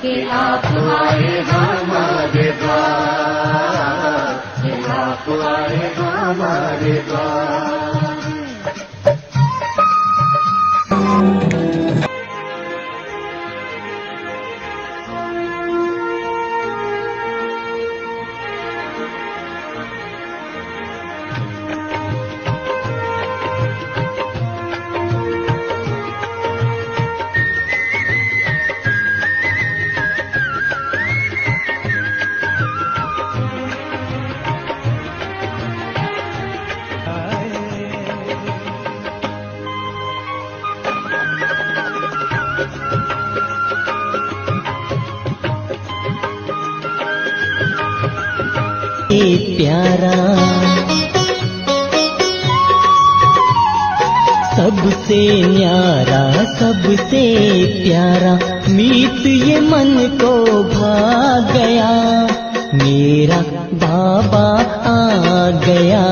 कि आप आए हमारे द्वार, कि आप आए हमारे द्वार। प्यारा सबसे न्यारा सबसे प्यारा मीत ये मन को भा गया, मेरा बाबा आ गया,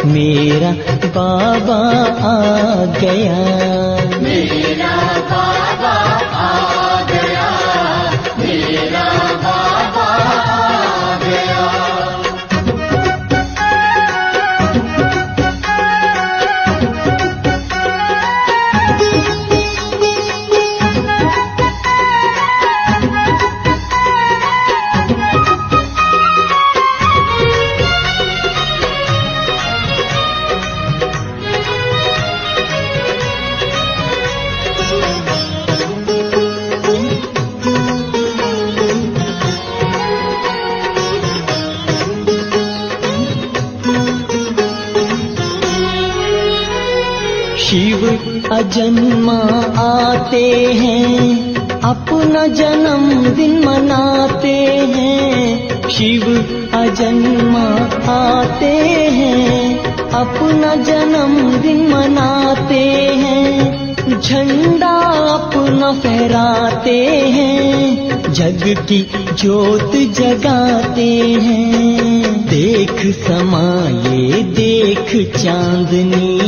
मेरा बाबा आ गया, मेरा बाबा आ गया, मेरा बाबा आ गया। शिव अजन्मा आते हैं, अपना जन्मदिन मनाते हैं। शिव अजन्मा आते हैं, अपना जन्मदिन मनाते हैं। झंडा अपना फहराते हैं, जग की ज्योत जगाते हैं। देख समाये देख चांदनी,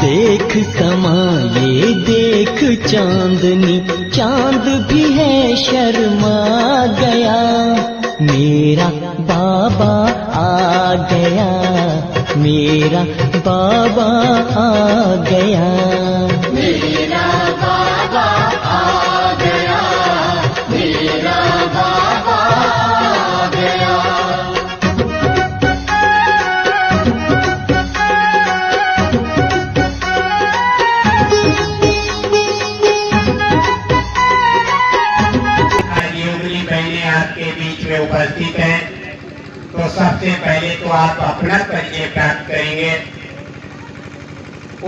देख समाये देख चांदनी, चांद भी है शर्मा गया, मेरा बाबा आ गया, मेरा बाबा आ गया, मेरा बाबा आ गया, मेरा बाबा आ गया। आपके बीच में उपस्थित हैं, तो सबसे पहले तो आप अपना परिचय प्राप्त करेंगे।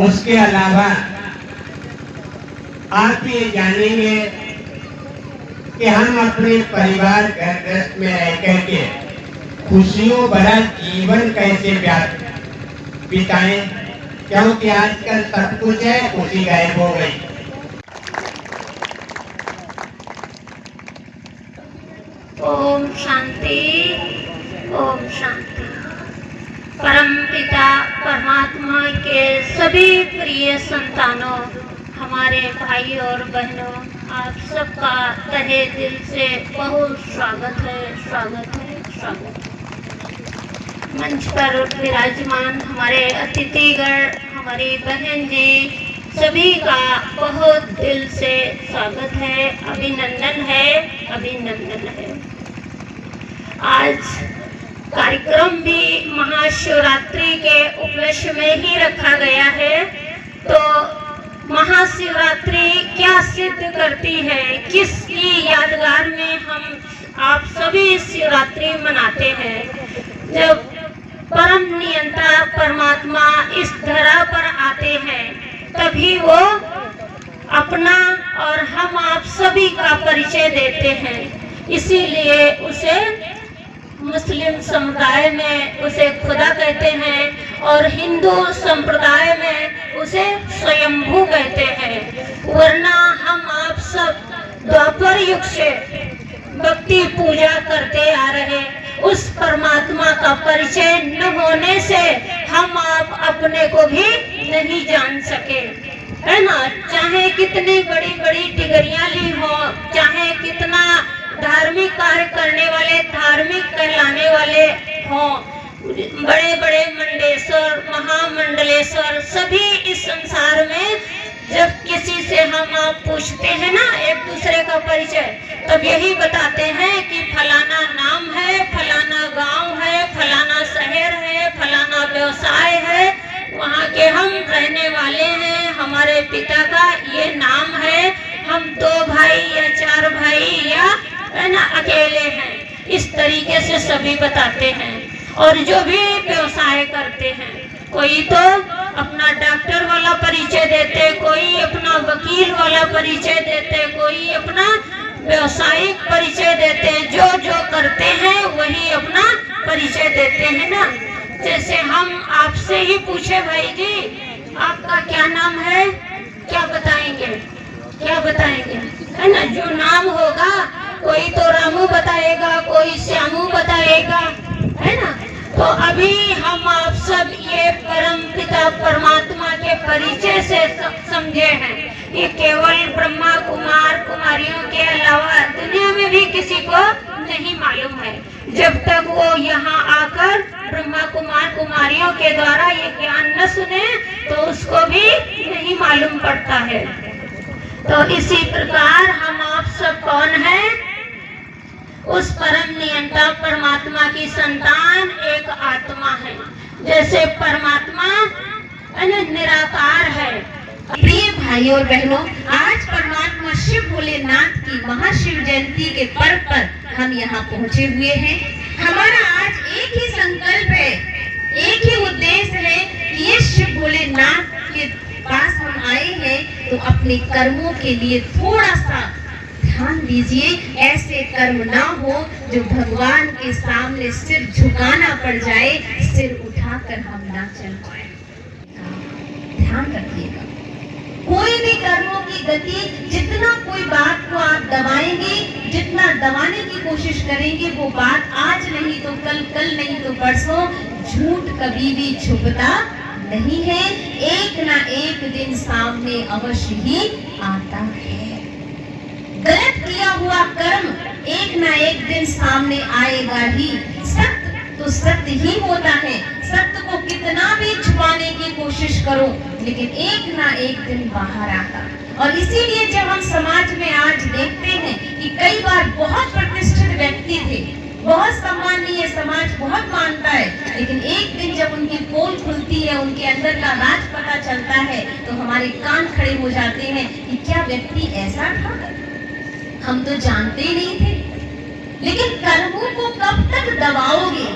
उसके अलावा आप ये जानेंगे कि हम अपने परिवार घर गृहस्थ में रह करके खुशियों भरा जीवन कैसे बिताएं, क्योंकि आजकल सब कुछ है, खुशी गायब हो गई। ओम शांति, ओम शांति। परम पिता परमात्मा के सभी प्रिय संतानों, हमारे भाई और बहनों, आप सबका तहे दिल से बहुत स्वागत है, स्वागत है, स्वागत है। मंच पर विराजमान हमारे अतिथिगण, हमारी बहन जी, सभी का बहुत दिल से स्वागत है, अभिनंदन है, अभिनंदन है। आज कार्यक्रम भी महाशिवरात्रि के उपलक्ष्य में ही रखा गया है। तो महाशिवरात्रि क्या सिद्ध करती है, किसकी यादगार में हम आप सभी शिवरात्रि मनाते हैं? जब परम नियंता परमात्मा इस धरा पर आते हैं, तभी वो अपना और हम आप सभी का परिचय देते हैं। इसीलिए उसे मुस्लिम समुदाय में उसे खुदा कहते हैं और हिंदू संप्रदाय में उसे स्वयंभू कहते हैं। वरना हम आप सब द्वापर युग से भक्ति पूजा करते आ रहे, उस परमात्मा का परिचय न होने से हम आप अपने को भी नहीं जान सके। है ना, चाहे कितनी बड़ी बड़ी डिग्रियां ली हो, चाहे कितना धार्मिक कार्य करने वाले, धार्मिक कहलाने वाले हो, बड़े बड़े मंडलेश्वर, महामंडलेश्वर, सभी इस संसार में जब किसी से हम आप पूछते हैं ना एक दूसरे का परिचय, तब यही बताते हैं कि फलाना नाम है, फलाना गांव है, फलाना शहर है, फलाना व्यवसाय है, वहाँ के हम रहने वाले हैं, हमारे पिता का ये नाम है, हम 2 भाई या 4 भाई या है ना अकेले हैं। इस तरीके से सभी बताते हैं। और जो भी व्यवसाय करते हैं, कोई तो अपना डॉक्टर वाला परिचय देते, कोई अपना वकील वाला परिचय देते, कोई अपना व्यवसायिक परिचय देते, जो जो करते हैं वही अपना परिचय देते हैं ना। जैसे हम आपसे ही पूछे, भाई जी आपका क्या नाम है, क्या बताएंगे, क्या बताएंगे, है ना। जो नाम होगा, कोई तो रामू बताएगा, कोई श्यामू बताएगा, है ना। तो अभी हम आप सब ये परम पिता परमात्मा के परिचय से समझे हैं। ये केवल ब्रह्मा कुमार कुमारियों के अलावा दुनिया में भी किसी को नहीं मालूम है। जब तक वो यहाँ आकर ब्रह्मा कुमार कुमारियों के द्वारा ये ज्ञान न सुने तो उसको भी नहीं मालूम पड़ता है। तो इसी प्रकार हम आप सब कौन है? उस परम नियंता परमात्मा की संतान एक आत्मा है। जैसे परमात्मा निराकार है। प्रिय भाइयों और बहनों, आज परमात्मा शिव भोलेनाथ की महाशिव जयंती के पर्व पर हम यहाँ पहुँचे हुए हैं। हमारा आज एक ही संकल्प है, एक ही उद्देश्य है कि ये शिव भोलेनाथ के पास हम आए हैं तो अपने कर्मों के लिए थोड़ा सा ध्यान दीजिए। ऐसे कर्म ना हो जो भगवान के सामने सिर झुकाना पड़ जाए, सिर उठाकर हम ना चल पाए। ध्यान रखिएगा, कोई भी कर्मों की गति, जितना कोई बात को आप दबाएंगे, जितना दबाने की कोशिश करेंगे, वो बात आज नहीं तो कल, कल नहीं तो परसों, झूठ कभी भी छुपता नहीं है। एक ना एक दिन सामने अवश्य ही आता है। गलत किया हुआ कर्म एक ना एक दिन सामने आएगा ही। सत्य तो सत्य ही होता है। सत्य को कितना भी छुपाने की कोशिश करो, लेकिन एक ना एक दिन बाहर आता। और इसीलिए जब हम समाज में आज देखते हैं कि कई बार बहुत प्रतिष्ठित व्यक्ति थे, बहुत सम्मानीय, समाज बहुत मानता है, लेकिन एक दिन जब उनकी पोल खुलती है, उनके अंदर का राज पता चलता है, तो हमारे कान खड़े हो जाते हैं कि क्या व्यक्ति ऐसा था, हम तो जानते ही नहीं थे। लेकिन कर्मों को कब तक दबाओगे?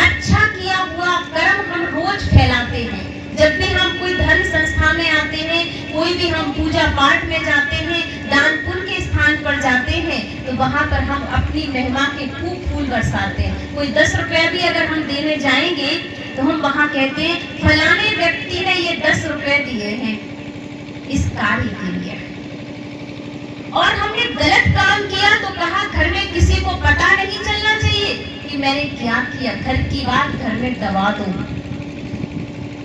अच्छा किया हुआ कर्म हम रोज फैलाते हैं। जब भी हम कोई धर्म संस्था में आते हैं, कोई भी हम पूजा पाठ में जाते हैं, दान पुण्य के स्थान पर जाते हैं, तो वहाँ पर हम अपनी महिमा के खूब फूल बरसाते हैं। कोई 10 रुपया भी अगर हम देने जाएंगे तो हम वहाँ कहते हैं फलाने व्यक्ति ने ये 10 रुपए दिए हैं इस कार्य के लिए। और हमने गलत काम किया तो कहा घर में किसी को पता नहीं चलना चाहिए कि मैंने क्या किया, घर की बात घर में दबा दो।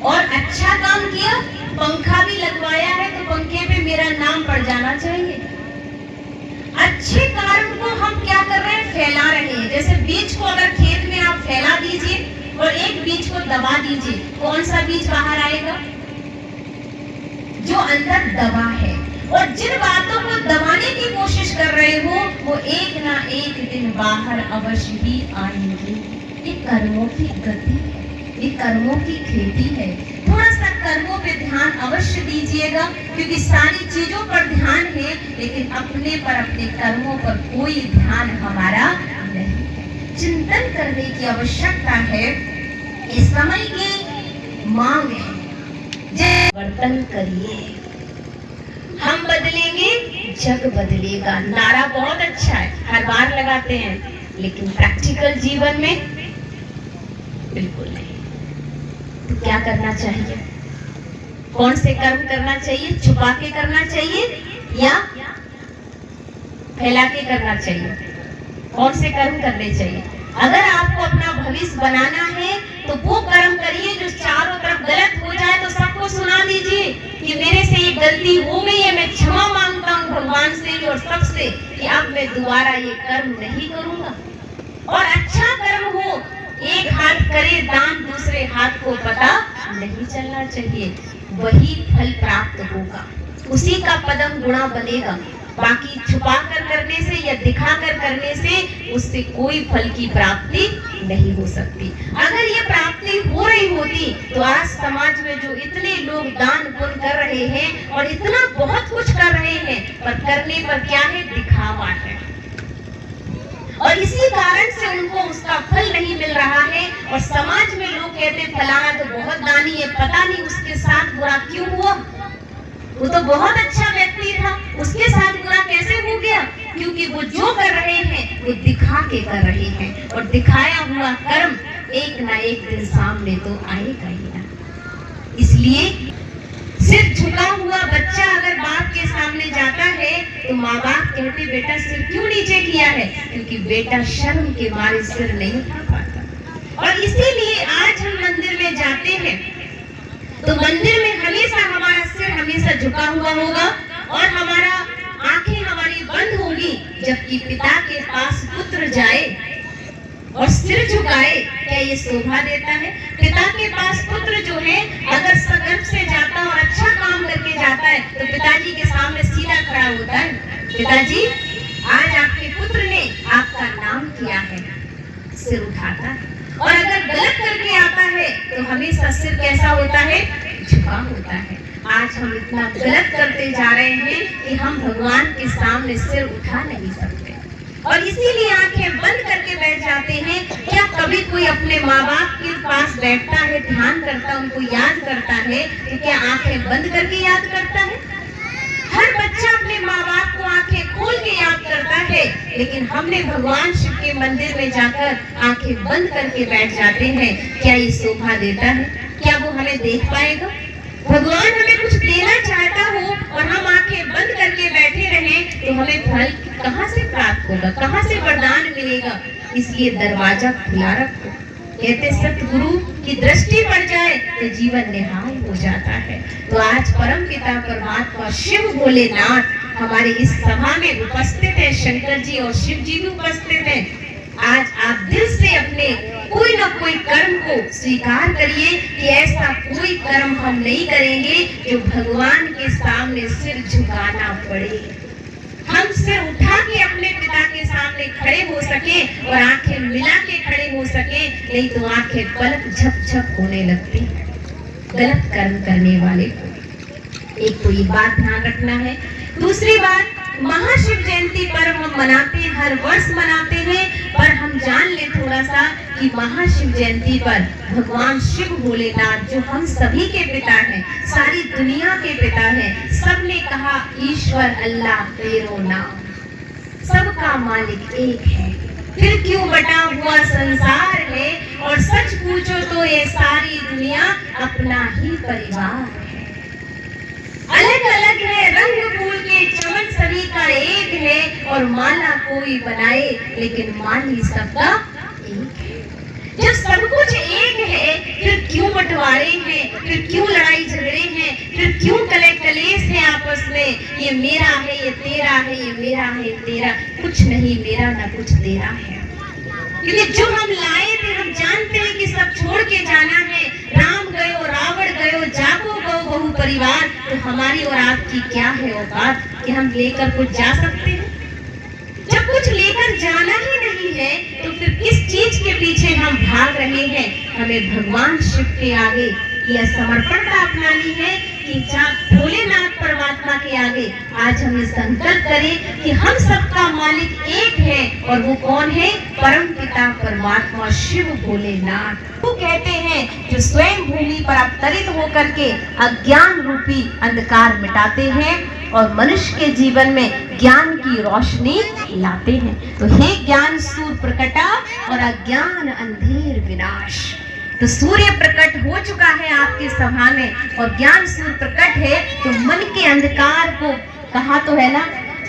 और अच्छा काम किया, पंखा भी लगवाया है तो पंखे पे मेरा नाम पड़ जाना चाहिए। अच्छे कारण को हम क्या कर रहे हैं? फैला रहे हैं। जैसे बीज को अगर खेत में आप फैला दीजिए और एक बीज को दबा दीजिए, कौन सा बीज बाहर आएगा? जो अंदर दबा है। और जिन बातों को दबाने की कोशिश कर रहे हो वो एक ना एक दिन बाहर अवश्य ही आएंगे। ये कर्मों की गति है, ये कर्मों की खेती है। थोड़ा सा कर्मों पे ध्यान अवश्य दीजिएगा, क्योंकि सारी चीजों पर ध्यान है, लेकिन अपने पर, अपने कर्मों पर कोई ध्यान हमारा नहीं है। चिंतन करने की आवश्यकता है। इस समय की मांग है, वर्तन करिए। हम बदलेंगे, जग बदलेगा। नारा बहुत अच्छा है, हर बार लगाते हैं, लेकिन प्रैक्टिकल जीवन में बिल्कुल नहीं। तो क्या करना चाहिए? कौन से कर्म करना चाहिए? छुपा के करना चाहिए या फैला के करना चाहिए? कौन से कर्म करने चाहिए? अगर आपको अपना भविष्य बनाना है तो वो कर्म करिए जो चारों तरफ गलत हो जाए तो सबको सुना दीजिए कि मेरे से ये गलती हो गई है, मैं क्षमा मांगता हूँ भगवान से और सबसे कि अब मैं दोबारा ये कर्म नहीं करूंगा। और अच्छा कर्म हो, एक हाथ करे दान दूसरे हाथ को पता नहीं चलना चाहिए, वही फल प्राप्त होगा, उसी का पदम गुणा बनेगा। बाकी छुपा कर करने से या दिखा कर करने से उससे कोई फल की प्राप्ति नहीं हो सकती। अगर ये प्राप्ति हो रही होती तो आज समाज में जो इतने लोग दान पुण्य कर रहे हैं और इतना बहुत कुछ कर रहे हैं, पर करने पर क्या है, दिखावा है, और इसी कारण से उनको उसका फल नहीं मिल रहा है। और समाज में लोग कहते फलाना तो बहुत दानी है, पता नहीं उसके साथ बुरा क्यों हुआ, वो तो बहुत अच्छा व्यक्ति था, उसके साथ बुरा कैसे हो गया, क्योंकि वो जो कर रहे हैं वो दिखा के कर रहे हैं, और दिखाया हुआ कर्म एक ना एक दिन सामने तो आएगा ही ना। इसलिए सिर झुका हुआ बच्चा अगर बाप के सामने जाता है तो माँ बाप कहते बेटा सिर क्यों नीचे किया है, क्योंकि बेटा शर्म के मारे सिर नहीं उठा पाता। और इसीलिए आज हम मंदिर में जाते हैं तो मंदिर में हमेशा हमारा सिर हमेशा झुका हुआ होगा और हमारा आंखें हमारी बंद होगी, जबकि पिता के पास पुत्र जाए और सिर झुकाए, क्या ये शोभा देता है? पिता के पास पुत्र जो है अगर सगर्भ से जाता और अच्छा काम करके जाता है तो पिताजी के सामने सीधा खड़ा होता है, पिताजी आज आपके पुत्र ने आपका नाम किया है, सिर उठाता है। और अगर गलत करके आता है तो हमेशा सिर कैसा होता है, झुका होता है। आज हम इतना गलत करते जा रहे हैं कि हम भगवान के सामने सिर उठा नहीं सकते, और इसीलिए आंखें बंद करके बैठ जाते हैं। क्या कभी कोई अपने माँ बाप के पास बैठता है, ध्यान करता, उनको याद करता है, तो क्या आंखें बंद करके याद करता है? हर बच्चा अपने माँ बाप को आंखें खोल के याद करता है, लेकिन हमने भगवान शिव के मंदिर में जाकर आंखें बंद करके बैठ जाते हैं। क्या ये शोभा देता है? क्या वो हमें देख पाएगा? भगवान हमें कुछ देना चाहता हो और हम आंखें बंद करके बैठे रहें तो हमें फल कहाँ से प्राप्त होगा, कहाँ से वरदान मिलेगा? इसलिए दरवाजा खुला रखो। कहते सतगुरु की दृष्टि पड़ जाए तो जीवन निहाल हो जाता है। तो आज परम पिता परमात्मा शिव भोलेनाथ हमारे इस सभा में उपस्थित है, शंकर जी और शिव जी भी उपस्थित हैं। आज आप दिल से अपने कोई ना कोई कर्म को स्वीकार करिए कि ऐसा कोई कर्म हम नहीं करेंगे जो भगवान के सामने सिर झुकाना पड़े। हम सिर उठा के अपने पिता के सामने खड़े हो सके और आंखें मिला के खड़े हो सके, नहीं तो आंखें पलक झप झप होने लगती है गलत कर्म करने वाले को। एक तो ये बात ध्यान रखना है। दूसरी बात, महाशिव जयंती पर्व हम मनाते हैं, हर वर्ष मनाते हैं, पर हम जान ले थोड़ा सा कि महाशिव जयंती पर भगवान शिव भोलेनाथ जो हम सभी के पिता हैं, सारी दुनिया के पिता हैं, सबने कहा ईश्वर अल्लाह तेरो नाम, सबका मालिक एक है, फिर क्यों बटा हुआ संसार है, और सच पूछो तो ये सारी दुनिया अपना ही परिवार है। अलग अलग है रंग फूल के चमन सभी का एक है, और माला कोई बनाए लेकिन माली सबका एक है। जब सब कुछ एक है फिर क्यों बंटवारे हैं, फिर क्यों लड़ाई झगड़े हैं, फिर क्यों कलेश है आपस में? ये मेरा है, ये तेरा है, ये मेरा है, तेरा, कुछ नहीं मेरा ना कुछ तेरा है। क्योंकि जो हम लाए थे हम जानते हैं कि सब छोड़ के जाना है। राम गयो रावण गयो जागो गो बहु परिवार, तो हमारी और आपकी क्या है औकात कि हम लेकर कुछ जा सकते हैं? जब कुछ लेकर जाना ही नहीं है तो फिर किस चीज के पीछे हम भाग रहे हैं? हमें भगवान शिव के आगे यह समर्पणता अपनानी है कि भोलेनाथ परमात्मा के आगे आज हम ये संकल्प करें कि हम सबका मालिक एक है, और वो कौन है? परम पिता परमात्मा शिव भोलेनाथ। वो कहते हैं जो स्वयं भूमि पर अवतरित होकर के अज्ञान रूपी अंधकार मिटाते हैं और मनुष्य के जीवन में ज्ञान की रोशनी लाते हैं। तो हे ज्ञान सूर्य प्रकटा और अज्ञान अंधेर विनाश। तो सूर्य प्रकट हो चुका है आपकी सभा में और ज्ञान सूर्य प्रकट है, तो मन के अंधकार को कहा तो है ना,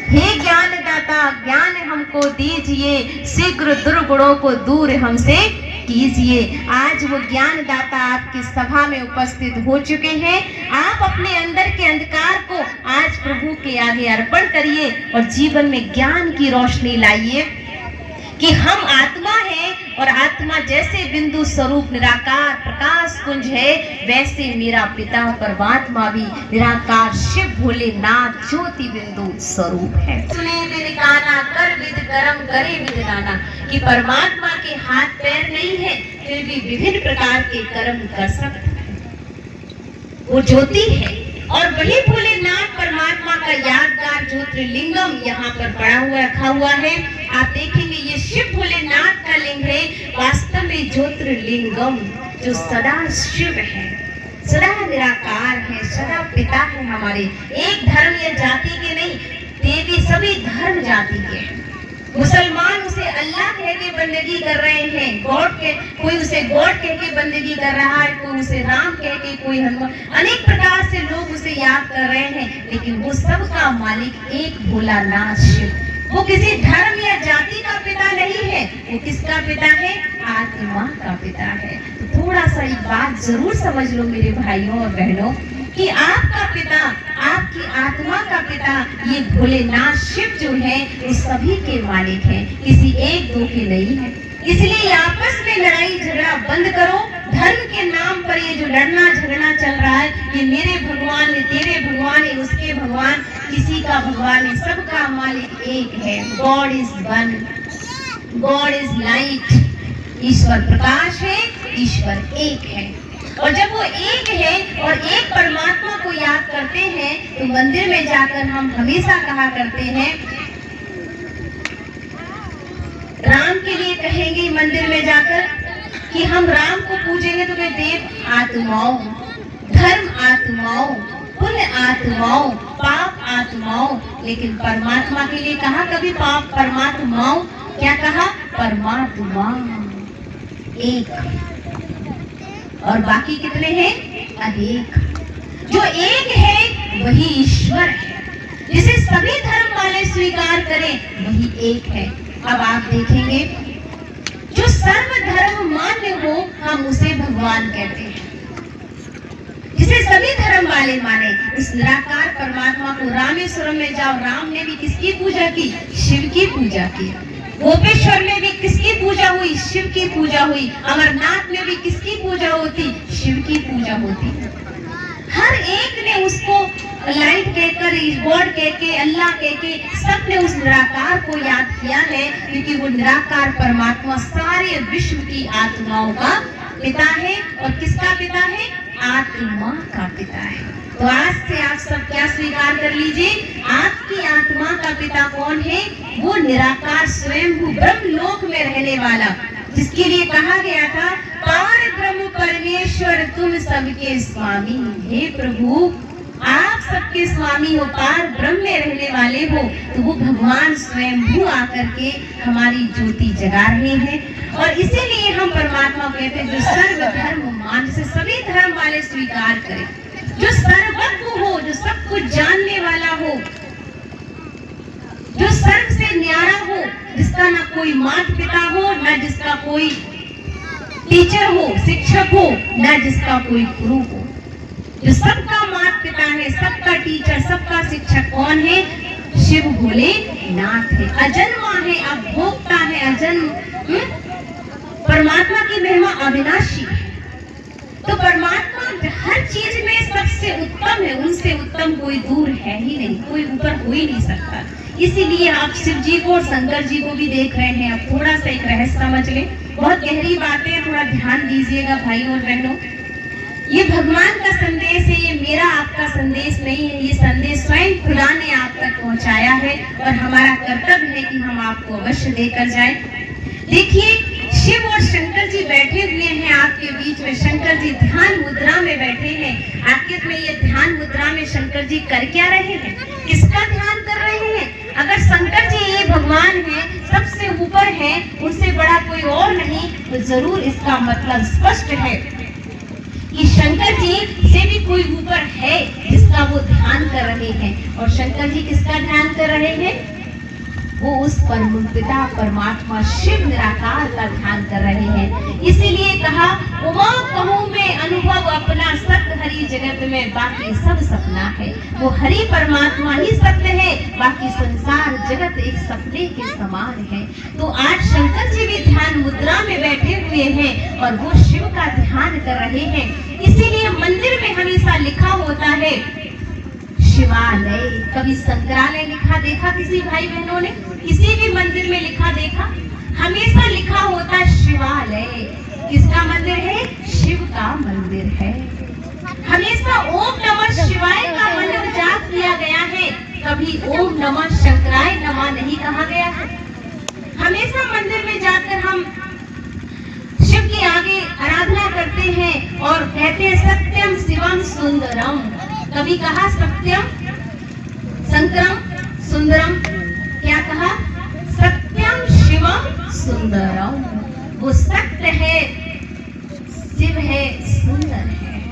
हे ज्ञान दाता ज्ञान हमको दीजिए, शीघ्र दुर्गुणों को दूर हमसे कीजिए। आज वो ज्ञानदाता आपकी सभा में उपस्थित हो चुके हैं। आप अपने अंदर के अंधकार को आज प्रभु के आगे अर्पण करिए और जीवन में ज्ञान की रोशनी लाइए कि हम आत्मा है और आत्मा जैसे बिंदु स्वरूप निराकार प्रकाश कुंज है, वैसे मेरा पिता परमात्मा भी निराकार शिव भोलेनाथ ज्योति बिंदु स्वरूप है। सुने मेरे काना कर विद कर्म करे विद नाना, कि परमात्मा के हाथ पैर नहीं है फिर भी विभिन्न प्रकार के कर्म कर सकते हैं। वो ज्योति है और वही भोलेनाथ परमात्मा का यादगार ज्योतिर्लिंगम यहाँ पर पड़ा हुआ रखा हुआ है। आप देखेंगे ये शिव भोलेनाथ का लिंग है, वास्तव में ज्योतिर्लिंगम जो सदा शिव है, सदा निराकार है, सदा पिता है हमारे। एक धर्म या जाति के नहीं, देवी सभी धर्म जाति के हैं। मुसलमान उसे अल्लाह कह के बंदगी कर रहे हैं, गॉड के, कोई उसे गॉड कह के बंदगी कर रहा है, कोई उसे राम कह के, कोई हनुमान, अनेक प्रकार से लोग उसे याद कर रहे हैं, लेकिन वो सबका मालिक एक भोलानाथ शिव। वो किसी धर्म या जाति का पिता नहीं है, वो किसका पिता है? आत्मा का पिता है। तो थोड़ा सा एक बात जरूर समझ लो मेरे भाइयों और बहनों, कि आपका पिता, आपकी आत्मा का पिता ये भोलेनाथ शिव जो है वो सभी के मालिक हैं, किसी एक दो के नहीं है। इसलिए आपस में लड़ाई झगड़ा बंद करो। धर्म के नाम पर ये जो लड़ना झगड़ा चल रहा है, ये मेरे भगवान है, तेरे भगवान है, उसके भगवान, किसी का भगवान है, सबका मालिक एक है। God is one, God is light. ईश्वर प्रकाश है, ईश्वर एक है। और जब वो एक है और एक परमात्मा को याद करते हैं तो मंदिर में जाकर हम हमेशा कहा करते हैं, राम के लिए कहेंगे मंदिर में जाकर कि हम राम को पूजेंगे तो वे देव आत्माओं, धर्म आत्माओं, पुण्य आत्माओं, पाप आत्माओं, लेकिन परमात्मा के लिए कहा कभी पाप परमात्माओं, क्या कहा? परमात्मा एक, और बाकी कितने हैं? अनेक। जो एक है वही ईश्वर है, जिसे सभी धर्म वाले स्वीकार करें वही एक है। अब आप देखेंगे जो सर्वधर्म मान्य हो हम उसे भगवान कहते हैं, जिसे सभी धर्म वाले माने। उस निराकार परमात्मा को रामेश्वरम में जाओ, राम ने भी किसकी पूजा की? शिव की पूजा की। गोपेश्वर में भी किसकी पूजा हुई? शिव की पूजा हुई। अमरनाथ में भी किसकी पूजा होती? शिव की पूजा होती। हर एक ने उसको लाइट कहकर, गॉड कह के, अल्लाह कह के, सबने उस निराकार को याद किया है, क्योंकि वो निराकार परमात्मा सारे विश्व की आत्माओं का पिता है। और किसका पिता है? आत्मा का पिता है। तो आज से आप सब क्या स्वीकार कर लीजिए, आपकी आत्मा का पिता कौन है? वो निराकार स्वयंभू ब्रह्म लोक में रहने वाला, जिसके लिए कहा गया था पार ब्रह्म परमेश्वर तुम सबके स्वामी। हे प्रभु, आप सबके स्वामी हो, पार ब्रह्म में रहने वाले हो, तो वो भगवान स्वयंभू आकर के हमारी ज्योति जगा रहे हैं। और इसीलिए हम परमात्मा कहते हैं जो सर्वधर्म मान, से सभी धर्म वाले स्वीकार करें, जो सर्वज्ञ हो, जो सब कुछ जानने वाला हो, जो सर्व से न्यारा हो, जिसका ना कोई माता पिता हो, ना जिसका कोई टीचर हो, शिक्षक हो, ना जिसका कोई गुरु हो, जो सबका माता पिता है, सबका टीचर, सबका शिक्षक कौन है? शिव भोलेनाथ है। अजन्मा है, अभोक्ता है, अजन्म। परमात्मा की महिमा अविनाशी है। तो परमात्मा हर चीज में सबसे उत्तम है, उनसे उत्तम कोई दूर है ही नहीं, कोई ऊपर हो ही नहीं सकता। इसीलिए आप शिव जी को और शंकर जी को भी देख रहे हैं। आप थोड़ा सा एक रहस्य समझ लें, बहुत गहरी बातें, थोड़ा ध्यान दीजिएगा भाइयों और बहनों। ये भगवान का संदेश है, ये मेरा आपका संदेश नहीं है, ये संदेश स्वयं खुदा ने आप तक पहुंचाया है और हमारा कर्तव्य है कि हम आपको अवश्य देकर जाएं। देखिए, शिव और शंकर जी बैठे हुए हैं आपके बीच में। शंकर जी ध्यान मुद्रा में बैठे हैं। आखिर में ये ध्यान मुद्रा में शंकर जी कर क्या रहे हैं? किसका ध्यान कर रहे हैं? अगर शंकर जी ये भगवान है, सबसे ऊपर है, उनसे बड़ा कोई और नहीं, तो जरूर इसका मतलब स्पष्ट है कि शंकर जी से भी कोई ऊपर है जिसका वो ध्यान कर रहे हैं। और शंकर जी किसका ध्यान कर रहे हैं? वो उस परम पिता परमात्मा शिव निराकार का ध्यान कर रहे हैं। इसीलिए कहा उमा कहूँ में अनुभव अपना, सत्य हरि जगत में बाकी सब सपना है। वो हरि परमात्मा ही सत्य है, बाकी संसार जगत एक सपने के समान है। तो आज शंकर जी भी ध्यान मुद्रा में बैठे हुए हैं और वो शिव का ध्यान कर रहे हैं। इसीलिए मंदिर में हमेशा लिखा होता है शिवालय। कभी संग्रहालय लिखा देखा किसी भाई बहनों ने? किसी भी मंदिर में लिखा देखा? हमेशा लिखा होता शिवालय। किसका मंदिर है? शिव का मंदिर है। हमेशा ओम नमः शिवाय का मंत्र जाप किया गया है, कभी ओम नमः शंकराय नमः नहीं कहा गया है। हमेशा मंदिर में जाकर हम शिव के आगे आराधना करते हैं और कहते हैं सत्यम शिवम सुंदरम। कभी कहा सत्यम शंकरम सुंदरम? क्या कहा? सत्यम शिवम सुंदरम। वो सत्य है, शिव है, सुंदर है,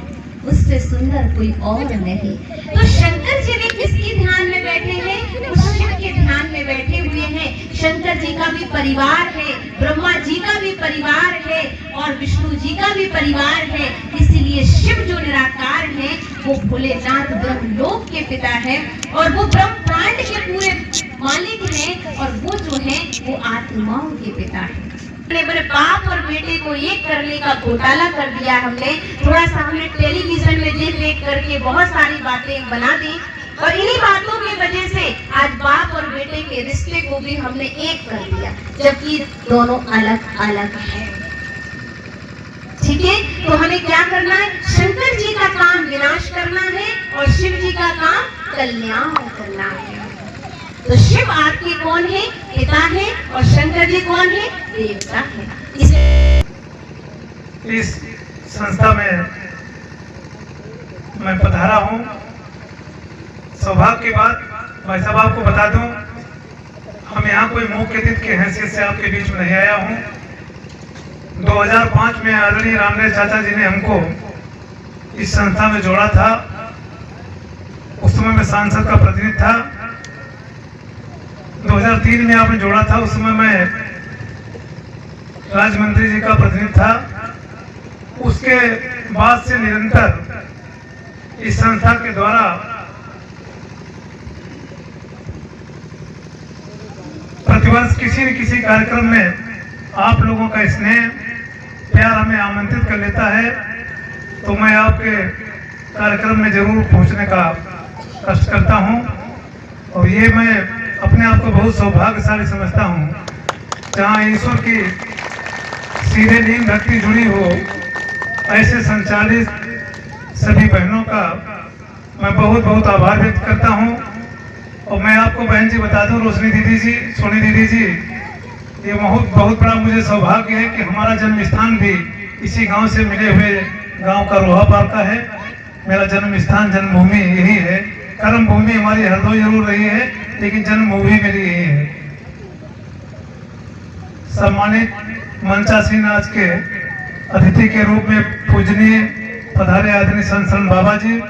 उससे सुंदर कोई और नहीं। तो शंकर जी भी किसके ध्यान में बैठे हैं? उस शिव के ध्यान में बैठे हुए हैं। शंकर जी का भी परिवार है, ब्रह्मा जी का भी परिवार है और विष्णु जी का भी परिवार है। इसीलिए शिव जो निराकार है वो भोलेनाथ ब्रह्मलोक के पिता है और वो ब्रह्मांड के पूरे मालिक हैं और वो जो है वो आत्माओं के पिता है। मेरे बाप और बेटे को एक करने का घोटाला कर दिया हमने। थोड़ा सा हमने टेलीविजन में देख करके बहुत सारी बातें बना दी और इन्हीं बातों की वजह से आज बाप और बेटे के रिश्ते को भी हमने एक कर दिया, जबकि दोनों अलग अलग हैं। ठीक है, तो हमें क्या करना है? शंकर जी का काम विनाश करना है और शिव जी का काम कल्याण करना है। तो शिव आपके कौन है? पिता है और शंकर जी कौन है? देवता है। इस संस्था में मैं पधारा हूँ। सौभाग्य की बात भाई साहब आपको बता दूं, हम यहाँ कोई मुख्य अतिथि की हैसियत से आपके बीच में नहीं आया हूँ। 2005 में आदरणीय रामदेव चाचा जी ने हमको इस संस्था में जोड़ा था। उस समय मैं सांसद का प्रतिनिधि था। 2003 में आपने जोड़ा था, उस समय मैं राज्य मंत्री जी का प्रतिनिधि था। उसके बाद से निरंतर इस संस्था के द्वारा प्रतिवर्ष किसी न किसी कार्यक्रम में आप लोगों का स्नेह प्यार हमें आमंत्रित कर लेता है, तो मैं आपके कार्यक्रम में जरूर पहुंचने का कष्ट करता हूं। और ये मैं अपने आप को बहुत सौभाग्यशाली समझता हूं, जहां ईश्वर की सीधे नींव भक्ति जुड़ी हो, ऐसे संचालित सभी बहनों का मैं बहुत बहुत आभार व्यक्त करता हूं। और मैं आपको बहन जी बता दूं, रोशनी दीदी जी, सोनी दीदी जी, ये बहुत बड़ा मुझे सौभाग्य है कि हमारा जन्म स्थान भी इसी गांव से मिले हुए गांव का रोहा पार का है। मेरा जन्म स्थान जन्मभूमि यही है। कर्म भूमि हमारी हरदोई जरूर रही है, लेकिन जन्मभूमि मेरी यही है। सम्मानित मंचासीन आज के अतिथि के रूप में पूजनीय पधारे आदरणीय संत बाबा जी,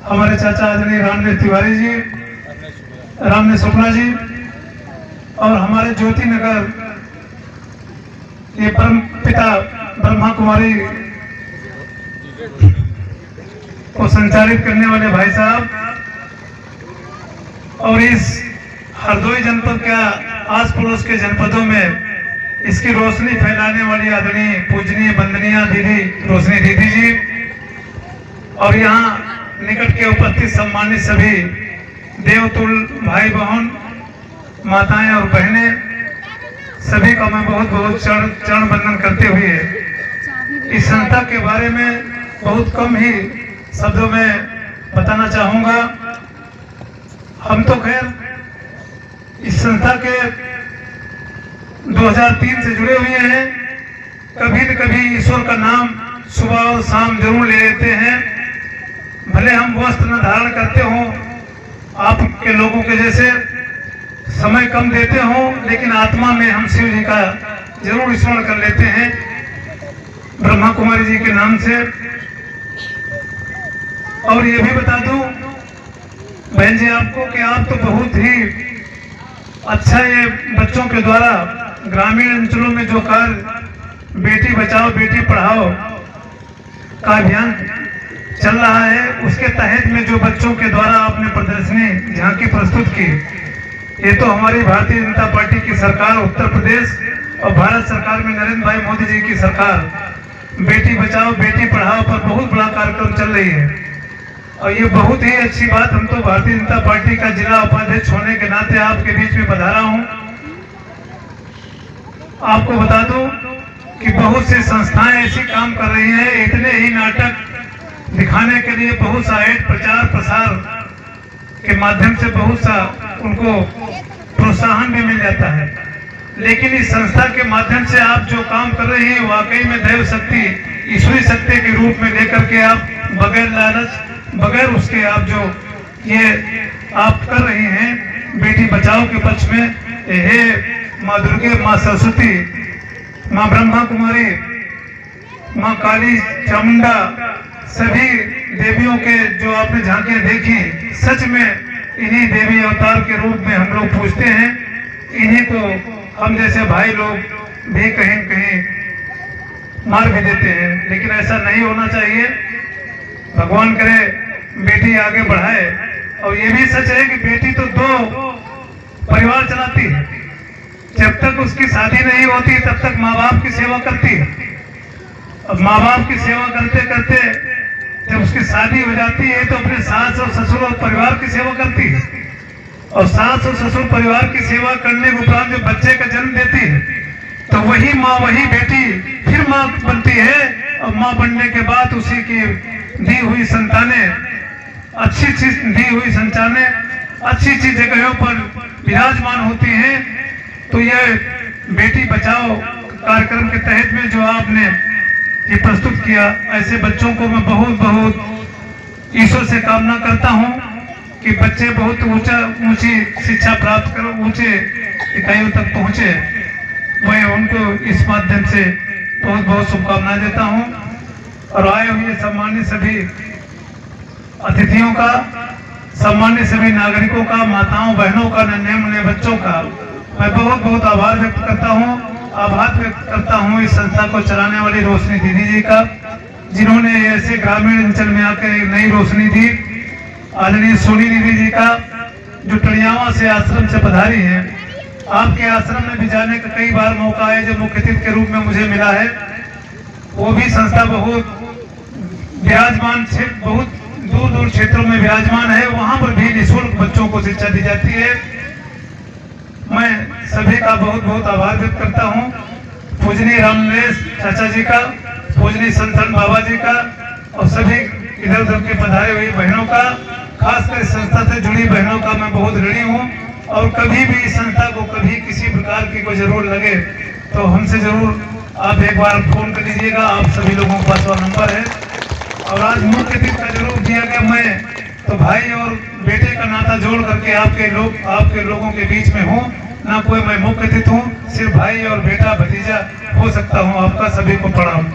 हमारे चाचा आदरणीय रामदेव तिवारी जी, रामदेव शुक्ला जी, और हमारे ज्योति नगर ये परम पिता ब्रह्मा कुमारी को संचालित करने वाले भाई साहब, और इस हरदोई जनपद के आस पड़ोस के जनपदों में इसकी रोशनी फैलाने वाली आदरणीय पूजनीय वंदनीय दीदी रोशनी दीदी जी, और यहाँ निकट के उपस्थित सम्मानित सभी देवतुल भाई बहन माताएं और बहनें, सभी का मैं बहुत बहुत चरण वंदन करते हुए इस संस्था के बारे में बहुत कम ही शब्दों में बताना चाहूँगा। हम तो खैर इस संस्था के 2003 से जुड़े हुए हैं। कभी न कभी ईश्वर का नाम सुबह और शाम जरूर ले लेते हैं। भले हम वस्त्र न धारण करते हों, आपके लोगों के जैसे समय कम देते हों, लेकिन आत्मा में हम शिव जी का जरूर स्मरण कर लेते हैं ब्रह्मा कुमारी जी के नाम से। और ये भी बता दूं बहन जी आपको कि आप तो बहुत ही अच्छा ये बच्चों के द्वारा ग्रामीण अंचलों में जो कार्य बेटी बचाओ बेटी पढ़ाओ का अभियान चल रहा है, उसके तहत में जो बच्चों के द्वारा आपने प्रदर्शनी झांकी प्रस्तुत की, ये तो हमारी भारतीय जनता पार्टी की सरकार उत्तर प्रदेश और भारत सरकार में नरेंद्र भाई मोदी जी की सरकार बेटी बचाओ बेटी पढ़ाओ पर बहुत बड़ा कार्यक्रम चल रही है। और ये बहुत ही अच्छी बात, हम तो भारतीय जनता पार्टी का जिला उपाध्यक्ष होने के नाते आपके बीच में पधारा हूं। आपको बता दूं कि बहुत सी संस्थाएं ऐसी काम कर रही हैं, इतने ही नाटक दिखाने के लिए बहुत सा ऐड प्रचार प्रसार के माध्यम से बहुत सा उनको प्रोत्साहन भी मिल जाता है, लेकिन इस संस्था के माध्यम से आप जो काम कर रहे हैं वाकई में दैव शक्ति ईश्वरी शक्ति के रूप में लेकर के आप बगैर लालच बगैर उसके आप जो ये आप कर रही हैं बेटी बचाओ के पक्ष में, हे माँ दुर्गे, माँ सरस्वती, माँ ब्रह्मा कुमारी, माँ काली चामुंडा, सभी देवियों के जो आपने झांकियां देखी, सच में इन्हीं देवी अवतार के रूप में हम लोग पूछते हैं। इन्हीं को हम जैसे भाई लोग भी कहीं कहीं मार भी देते हैं, लेकिन ऐसा नहीं होना चाहिए। भगवान करे बेटी आगे बढ़ाए। और ये भी सच है कि बेटी तो 2 परिवार चलाती है। जब तक उसकी शादी नहीं होती तब तक माँ बाप की सेवा करती है, और माँ बाप की सेवा करते करते जब उसकी शादी हो जाती है तो अपने सास और ससुर और परिवार की सेवा करती है, और सास और ससुर परिवार की सेवा करने के उपरांत जो बच्चे का जन्म देती है तो वही माँ वही बेटी फिर माँ बनती है, और माँ बनने के बाद उसी की दी हुई संतानें अच्छी दी हुई संतानें अच्छी जगहों पर विराजमान होती हैं। तो यह बेटी बचाओ कार्यक्रम के तहत में जो आपने ये प्रस्तुत किया, ऐसे बच्चों को मैं बहुत बहुत ईश्वर से कामना करता हूँ कि बच्चे बहुत ऊंची शिक्षा प्राप्त करो, ऊंचे इकाइयों तक पहुँचे। मैं उनको इस माध्यम से बहुत बहुत शुभकामनाएं देता हूँ। और आए हुए सम्मानित सभी अतिथियों का, सम्मानित सभी नागरिकों का, माताओं बहनों का, नन्हे मुन्ने बच्चों का मैं बहुत बहुत आभार व्यक्त करता हूँ। आभार व्यक्त करता हूँ इस संस्था को चलाने वाली रोशनी दीदी जी का, जिन्होंने ऐसे ग्रामीण अंचल में आकर एक नई रोशनी दी। आदरणीय सोनी दीदी जी का, जो टलियावा से आश्रम से पधारी है। आपके आश्रम में भी जाने का कई बार मौका है जो मुख्य अतिथि के रूप में मुझे मिला है। वो भी संस्था बहुत विराजमान बहुत दूर दूर क्षेत्रों में विराजमान है, वहां पर भी निःशुल्क बच्चों को शिक्षा दी जाती है। मैं सभी का बहुत बहुत आभार व्यक्त करता हूँ। पूजनीय रामनरेश चाचा जी का, पूजनीय संतन बाबा जी का, और सभी इधर उधर के पधारे हुई बहनों का, खासकर संस्था से जुड़ी बहनों का मैं बहुत ऋणी हूँ। और कभी भी इस संस्था को कभी किसी प्रकार की कोई जरूरत लगे तो हमसे जरूर आप एक बार फोन कर लीजिएगा। आप सभी लोगों के पास वो नंबर है। और आज मुख्य अतिथि का जरूर दिया गया, मैं तो भाई और बेटे का नाता जोड़ करके आपके लोगों के बीच में हूँ, ना कोई मैं मुख्य अतिथि हूँ, सिर्फ भाई और बेटा भतीजा हो सकता हूँ। आपका सभी को प्रणाम।